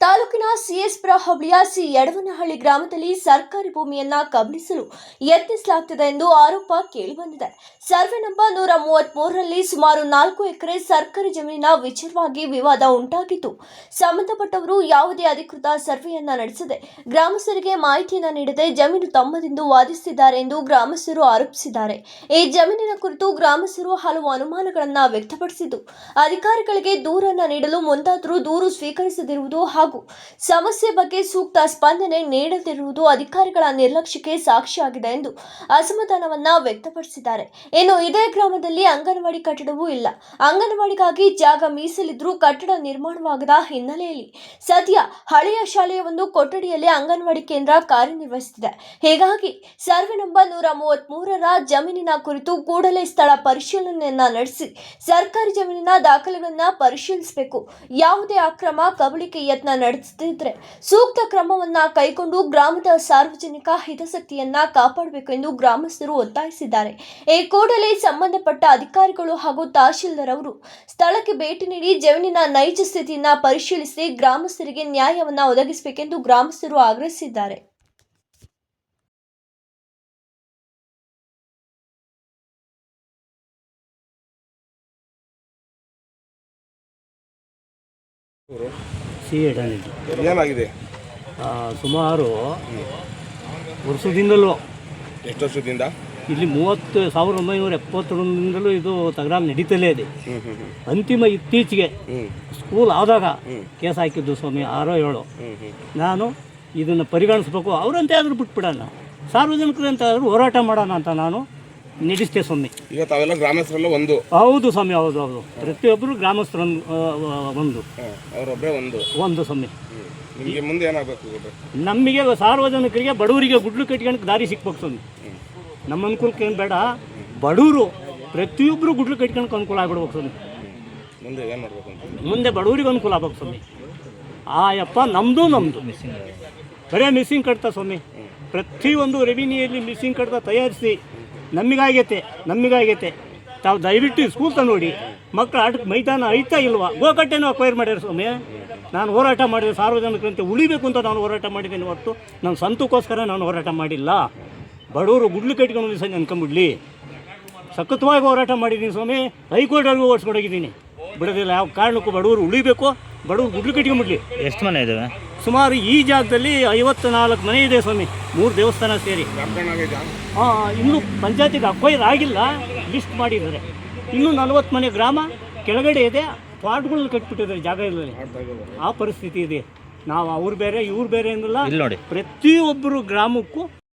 ತಾಲೂಕಿನ ಸಿಎಸ್ಪುರ ಹೋಬಳಿಯ ಸಿ ಯಡವನಹಳ್ಳಿ ಗ್ರಾಮದಲ್ಲಿ ಸರ್ಕಾರಿ ಭೂಮಿಯನ್ನ ಕಬಳಿಸಲು ಯತ್ನಿಸಲಾಗುತ್ತಿದೆ ಎಂದು ಆರೋಪ ಕೇಳಿಬಂದಿದೆ. ಸರ್ವೆ ನಂಬರ್ 133ರಲ್ಲಿ ಸುಮಾರು 4 ಎಕರೆ ಸರ್ಕಾರಿ ಜಮೀನಿನ ವಿಚಾರವಾಗಿ ವಿವಾದ ಉಂಟಾಗಿತ್ತು. ಸಂಬಂಧಪಟ್ಟವರು ಯಾವುದೇ ಅಧಿಕೃತ ಸರ್ವೆಯನ್ನ ನಡೆಸದೆ ಗ್ರಾಮಸ್ಥರಿಗೆ ಮಾಹಿತಿಯನ್ನ ನೀಡದೆ ಜಮೀನು ತಮ್ಮದೆಂದು ವಾದಿಸುತ್ತಿದ್ದಾರೆ ಎಂದು ಗ್ರಾಮಸ್ಥರು ಆರೋಪಿಸಿದ್ದಾರೆ. ಈ ಜಮೀನಿನ ಕುರಿತು ಗ್ರಾಮಸ್ಥರು ಹಲವು ಅನುಮಾನಗಳನ್ನ ವ್ಯಕ್ತಪಡಿಸಿದ್ದು, ಅಧಿಕಾರಿಗಳಿಗೆ ದೂರನ್ನ ನೀಡಲು ಮುಂದಾದರೂ ದೂರು ಸ್ವೀಕರಿಸದಿರುವುದು ಹಾಗೂ ಸಮಸ್ಯೆ ಬಗ್ಗೆ ಸೂಕ್ತ ಸ್ಪಂದನೆ ನೀಡದಿರುವುದು ಅಧಿಕಾರಿಗಳ ನಿರ್ಲಕ್ಷ್ಯಕ್ಕೆ ಸಾಕ್ಷಿಯಾಗಿದೆ ಎಂದು ಅಸಮಾಧಾನವನ್ನ ವ್ಯಕ್ತಪಡಿಸಿದ್ದಾರೆ. ಇನ್ನು ಇದೇ ಗ್ರಾಮದಲ್ಲಿ ಅಂಗನವಾಡಿ ಕಟ್ಟಡವೂ ಇಲ್ಲ. ಅಂಗನವಾಡಿಗಾಗಿ ಜಾಗ ಮೀಸಲಿದ್ರೂ ಕಟ್ಟಡ ನಿರ್ಮಾಣವಾಗದ ಹಿನ್ನೆಲೆಯಲ್ಲಿ ಸದ್ಯ ಹಳೆಯ ಶಾಲೆಯ ಒಂದು ಕೊಠಡಿಯಲ್ಲಿ ಅಂಗನವಾಡಿ ಕೇಂದ್ರ ಕಾರ್ಯನಿರ್ವಹಿಸುತ್ತಿದೆ. ಹೀಗಾಗಿ ಸರ್ವೆ ನಂಬರ್ 133ರ ಜಮೀನಿನ ಕುರಿತು ಕೂಡಲೇ ಸ್ಥಳ ಪರಿಶೀಲನೆಯನ್ನ ನಡೆಸಿ ಸರ್ಕಾರಿ ಜಮೀನಿನ ದಾಖಲೆಗಳನ್ನ ಪರಿಶೀಲಿಸಬೇಕು. ಯಾವುದೇ ಅಕ್ರಮ ಕಬಳಿಕೆ ಯತ್ನ ನಡೆಸುತ್ತಿದ್ದರೆ ಸೂಕ್ತ ಕ್ರಮವನ್ನ ಕೈಗೊಂಡು ಗ್ರಾಮದ ಸಾರ್ವಜನಿಕ ಹಿತಾಸಕ್ತಿಯನ್ನ ಕಾಪಾಡಬೇಕು ಎಂದು ಗ್ರಾಮಸ್ಥರು ಒತ್ತಾಯಿಸಿದ್ದಾರೆ. ಈ ಕೂಡಲೇ ಸಂಬಂಧಪಟ್ಟ ಅಧಿಕಾರಿಗಳು ಹಾಗೂ ತಹಶೀಲ್ದಾರ್ ಅವರು ಸ್ಥಳಕ್ಕೆ ಭೇಟಿ ನೀಡಿ ಜಮೀನಿನ ನೈಜ ಸ್ಥಿತಿಯನ್ನ ಪರಿಶೀಲಿಸಿ ಗ್ರಾಮಸ್ಥರಿಗೆ ನ್ಯಾಯವನ್ನ ಒದಗಿಸಬೇಕೆಂದು ಗ್ರಾಮಸ್ಥರು ಆಗ್ರಹಿಸಿದ್ದಾರೆ. ಏನಾಗಿದೆ? ಸುಮಾರು ವರ್ಷದಿಂದಲೂ, ಎಷ್ಟು ವರ್ಷದಿಂದ ಇಲ್ಲಿ 1971ರಿಂದಲೂ ಇದು ತಕರಾರು ನಡೀತಲೇ ಇದೆ. ಅಂತಿಮ ಇತ್ತೀಚೆಗೆ ಸ್ಕೂಲ್ ಆದಾಗ ಕೇಸ್ ಹಾಕಿದ್ದು ಸ್ವಾಮಿ 6-7. ನಾನು ಇದನ್ನು ಪರಿಗಣಿಸ್ಬೇಕು, ಅವರಂತೆ ಆದರೂ ಬಿಟ್ಬಿಡೋಣ, ಸಾರ್ವಜನಿಕರಂತೆ ಆದರೂ ಹೋರಾಟ ಮಾಡೋಣ ಅಂತ ನಾನು ನಡೆಸ್ತೆ ಸ್ವಾಮಿ. ಈಗ ತಾವೆಲ್ಲ ಗ್ರಾಮಸ್ಥರೆಲ್ಲ ಒಂದು? ಹೌದು ಸ್ವಾಮಿ, ಹೌದು ಹೌದು, ಪ್ರತಿಯೊಬ್ಬರು ಗ್ರಾಮಸ್ಥರು ಒಂದು, ಅವರೊಬ್ಬರೇ ಒಂದು ಸ್ವಾಮಿ. ನಿಮಗೆ ಮುಂದೆ ಏನಾಗಬೇಕು? ನಮಗೆ ಸಾರ್ವಜನಿಕರಿಗೆ ಬಡವರಿಗೆ ಗುಡ್ಲು ಕಟ್ಕೊಂಡು ದಾರಿ ಸಿಕ್ಬೇಕು ಸ್ವಾಮಿ. ನಮ್ಮ ಅನುಕೂಲಕ್ಕೆ ಏನು ಬೇಡ, ಬಡವರು ಪ್ರತಿಯೊಬ್ಬರು ಗುಡ್ಲು ಕಟ್ಕೊಂಡು ಅನುಕೂಲ ಆಗ್ಬಿಡ್ಬೇಕು ಸ್ವಾಮಿ. ಮುಂದೆ ಏನು ಮಾಡಬೇಕು ಅಂತ? ಮುಂದೆ ಬಡವರಿಗೆ ಅನುಕೂಲ ಆಗ್ಬೇಕು ಸ್ವಾಮಿ. ಯಪ್ಪ ನಮ್ಮದು ಬರೀ ಮಿಸ್ಸಿಂಗ್ ಕಟ್ತಾ ಸ್ವಾಮಿ. ಪ್ರತಿಯೊಂದು ರೆವಿನ್ಯೂಯಲ್ಲಿ ಮಿಸ್ಸಿಂಗ್ ಕಟ್ತಾ ತಯಾರಿಸಿ ನಮಗಾಗೈತೆ ತಾವು ದಯವಿಟ್ಟು ಸ್ಕೂಲ್ ನೋಡಿ, ಮಕ್ಕಳು ಆಟಕ್ಕೆ ಮೈದಾನ ಐತಾ ಇಲ್ವಾ, ಗೋಕಟ್ಟೆನೂ ಅಕ್ವೈರ್ ಮಾಡ್ಯಾರ ಸ್ವಾಮಿ. ನಾನು ಹೋರಾಟ ಮಾಡಿದೆ, ಸಾರ್ವಜನಿಕರಂತೆ ಉಳಿಬೇಕು ಅಂತ ನಾನು ಹೋರಾಟ ಮಾಡಿದ್ದೇನೆ ಹೊರತು ನನ್ನ ಸ್ವಂತಕ್ಕೋಸ್ಕರ ನಾನು ಹೋರಾಟ ಮಾಡಿಲ್ಲ. ಬಡವರು ಗುಡ್ಲು ಕಟ್ಕೊಂಡು ದಿವಸ ಅನ್ಕೊಂಬಿಡ್ಲಿ, ಸಖತ್ವಾಗಿ ಹೋರಾಟ ಮಾಡಿದ್ದೀನಿ ಸ್ವಾಮಿ. ಹೈಕೋರ್ಟ್ವರೆಗೂ ಓಡಿಸ್ಕೊಂಡೋಗಿದ್ದೀನಿ, ಬಿಡೋದಿಲ್ಲ. ಯಾವ ಕಾರಣಕ್ಕೂ ಬಡವರು ಉಳಿಬೇಕು, ಬಡವರು ಗುಡ್ಲು ಕಟ್ಕೊಂಬಿಡ್ಲಿ. ಎಷ್ಟು ಮನೆ ಇದ್ದಾವೆ? ಸುಮಾರು ಈ ಜಾಗದಲ್ಲಿ 54 ಮನೆ ಇದೆ ಸ್ವಾಮಿ, 3 ದೇವಸ್ಥಾನ ಸೇರಿ. ಇನ್ನೂ ಪಂಚಾಯತಿಗೆ ಅಕ್ವೈರ್ ಆಗಿಲ್ಲ, ಲಿಸ್ಟ್ ಮಾಡಿದ್ದಾರೆ. ಇನ್ನೂ 40 ಮನೆ ಗ್ರಾಮ ಕೆಳಗಡೆ ಇದೆ, ಪಾಟ್ಗಳನ್ನ ಕಟ್ಬಿಟ್ಟಿದ್ದಾರೆ, ಜಾಗ ಇಲ್ಲದೆ. ಆ ಪರಿಸ್ಥಿತಿ ಇದೆ. ನಾವು ಅವ್ರು ಬೇರೆ ಇವ್ರು ಬೇರೆ ಅನ್ನಲ್ಲ, ಪ್ರತಿಯೊಬ್ಬರು ಗ್ರಾಮಕ್ಕೂ